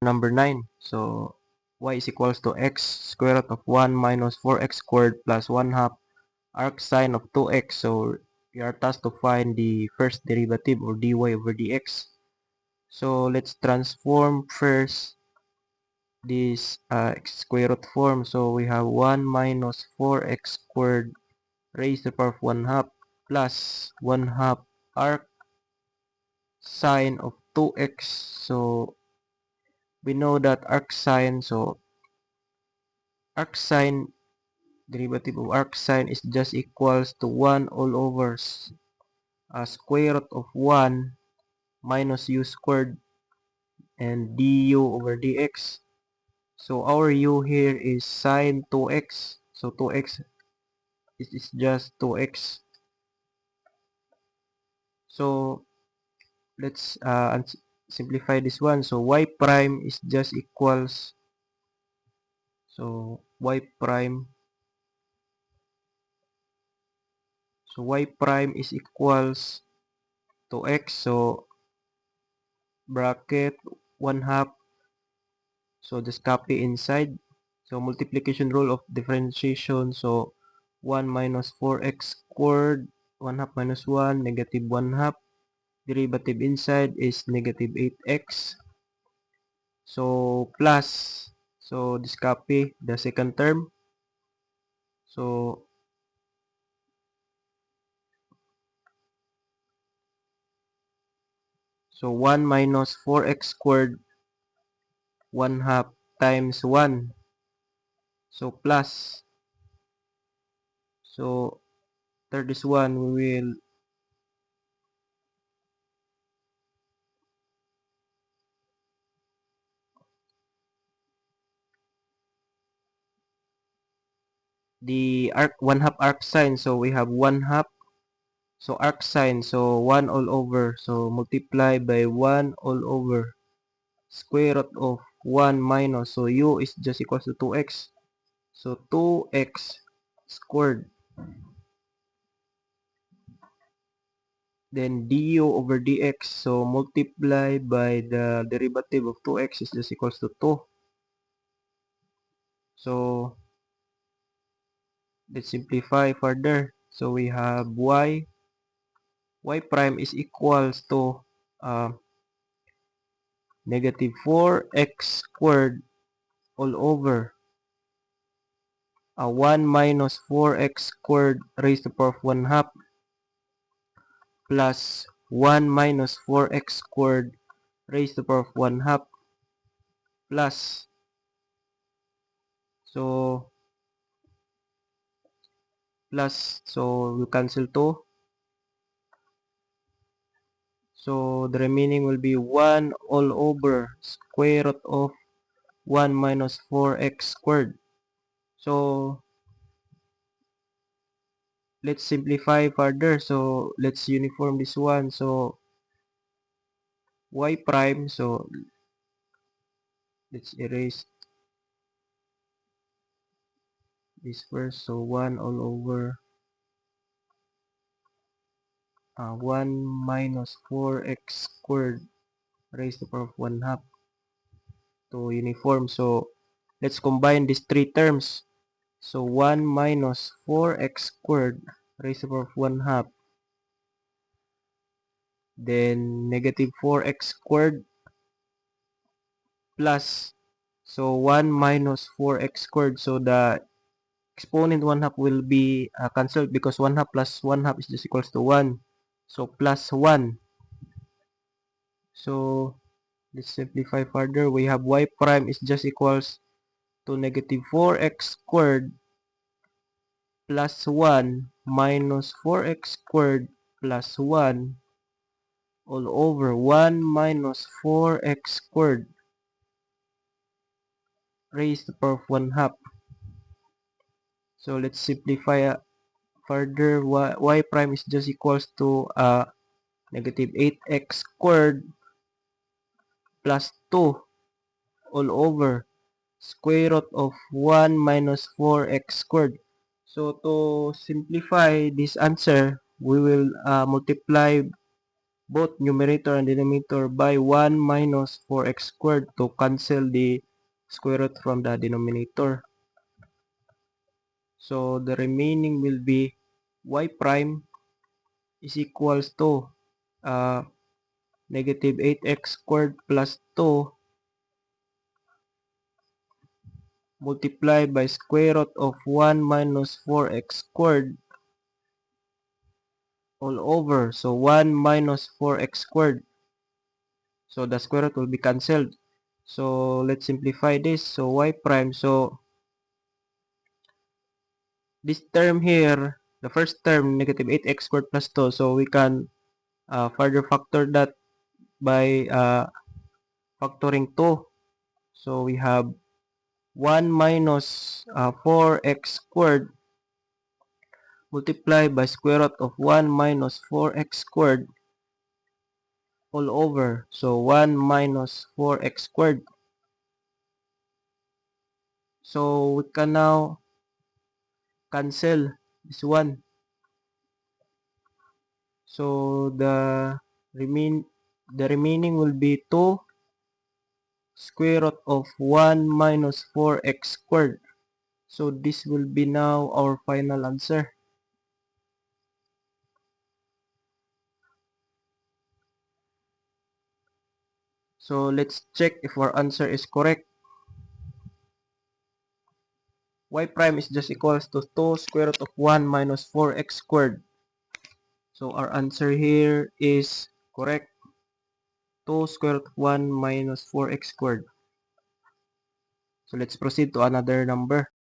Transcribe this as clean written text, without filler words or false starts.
number 9. So y is equals to x square root of 1 minus 4x squared plus 1 half arc sine of 2x. So we are tasked to find the first derivative, or dy over dx. So let's transform first this square root form. So we have 1 minus 4x squared raised to the power of 1 half plus 1 half arc sine of 2x. So we know that arc sine, so arc sine, derivative of arc sine is just equals to 1 all over square root of 1 minus u squared and du over dx. So our u here is sine 2x. So 2x is just 2x. So let's simplify this one. So y prime is just equals, so y prime, is equals to x. So bracket 1 half, so just copy inside. So multiplication rule of differentiation. So 1 minus 4x squared, 1 half minus 1, negative 1 half. Derivative inside is negative 8x. So plus, so just copy the second term. So 1 minus 4x squared 1 half times 1. So plus. So after this one, we will the arc 1 half arc sine. So we have 1 half. So arc sine, so 1 all over. So multiply by 1 all over square root of 1 minus. So u is just equals to 2x. So 2x squared. Then du over dx. So multiply by the derivative of 2x is just equals to 2. So let's simplify further. So we have y prime is equals to negative 4x squared all over 1 minus 4x squared raised to the power of 1 half plus 1 minus 4x squared raised to the power of 1 half plus, so we cancel 2. So the remaining will be 1 all over square root of 1 minus 4x squared. So let's simplify further. So let's uniform this one. So y prime, so let's erase this first. So 1 all over 1 minus 4x squared raised to the power of 1 half to uniform. So let's combine these three terms. So 1 minus 4x squared raised to the power of 1 half, then negative 4x squared plus, so 1 minus 4x squared. So the exponent 1 half will be cancelled because 1 half plus 1 half is just equals to 1. So plus 1. So let's simplify further. We have y prime is just equals to negative 4x squared plus 1 minus 4x squared plus 1 all over 1 minus 4x squared raised to the power of 1 half. So let's simplify further. Y prime is just equals to negative 8x squared plus 2 all over square root of 1 minus 4x squared. So to simplify this answer, we will multiply both numerator and denominator by 1 minus 4x squared to cancel the square root from the denominator. So the remaining will be y prime is equals to negative 8x squared plus 2 multiplied by square root of 1 minus 4x squared all over. So 1 minus 4x squared. So the square root will be cancelled. So let's simplify this. So y prime. So this term here, the first term, negative 8x squared plus 2. So we can further factor that by factoring 2. So we have 1 minus 4x squared multiplied by square root of 1 minus 4x squared all over. So 1 minus 4x squared. So we can now cancel this one. So the remaining will be 2 square root of 1 minus 4x squared. So this will be now our final answer. So let's check if our answer is correct. Y prime is just equals to 2 square root of 1 minus 4x squared. So our answer here is correct. 2 square root of 1 minus 4x squared. So let's proceed to another number.